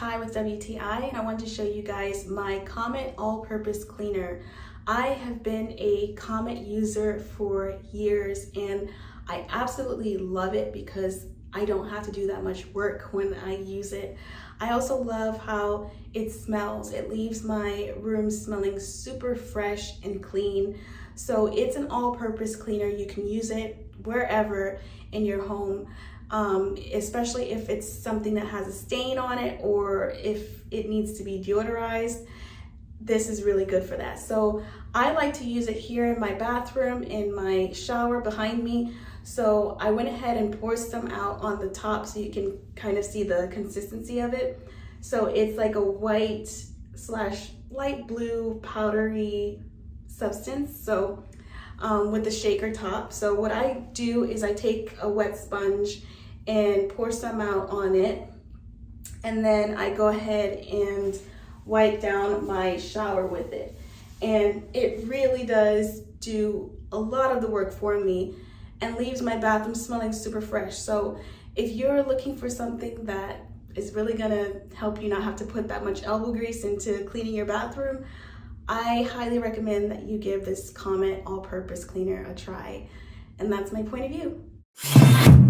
Ty with WTI, and I wanted to show you guys my Comet all-purpose cleaner. I have been a Comet user for years and I absolutely love it because I don't have to do that much work when I use it. I also love how it smells. It leaves my room smelling super fresh and clean. So it's an all-purpose cleaner. You can use it wherever in your home, especially if it's something that has a stain on it or if it needs to be deodorized. This is really good for that. So I like to use it here in my bathroom, in my shower behind me. So I went ahead and poured some out on the top so you can kind of see the consistency of it. So it's like a white slash light blue powdery substance. So with the shaker top. So what I do is I take a wet sponge and pour some out on it. And then I go ahead and wipe down my shower with it. And it really does do a lot of the work for me and leaves my bathroom smelling super fresh. So if you're looking for something that is really gonna help you not have to put that much elbow grease into cleaning your bathroom, I highly recommend that you give this Comet all-purpose cleaner a try. And that's my point of view.